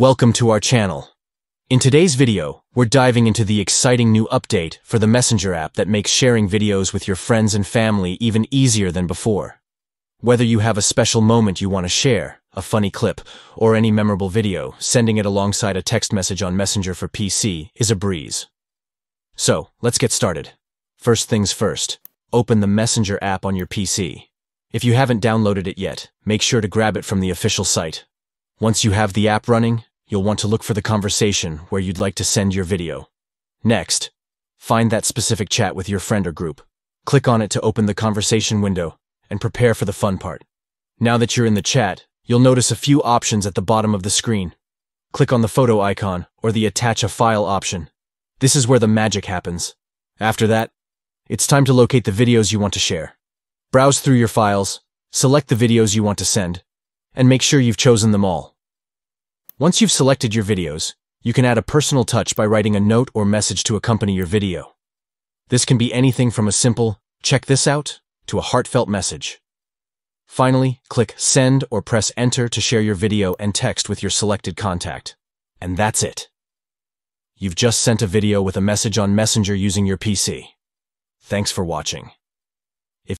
Welcome to our channel. In today's video, we're diving into the exciting new update for the Messenger app that makes sharing videos with your friends and family even easier than before. Whether you have a special moment you want to share, a funny clip, or any memorable video, sending it alongside a text message on Messenger for PC is a breeze. So, let's get started. First things first, open the Messenger app on your PC. If you haven't downloaded it yet, make sure to grab it from the official site. Once you have the app running, you'll want to look for the conversation where you'd like to send your video. Next, find that specific chat with your friend or group. Click on it to open the conversation window and prepare for the fun part. Now that you're in the chat, you'll notice a few options at the bottom of the screen. Click on the photo icon or the attach a file option. This is where the magic happens. After that, it's time to locate the videos you want to share. Browse through your files, select the videos you want to send, and make sure you've chosen them all. Once you've selected your videos, you can add a personal touch by writing a note or message to accompany your video. This can be anything from a simple, "check this out," to a heartfelt message. Finally, click Send or press Enter to share your video and text with your selected contact. And that's it. You've just sent a video with a message on Messenger using your PC. Thanks for watching.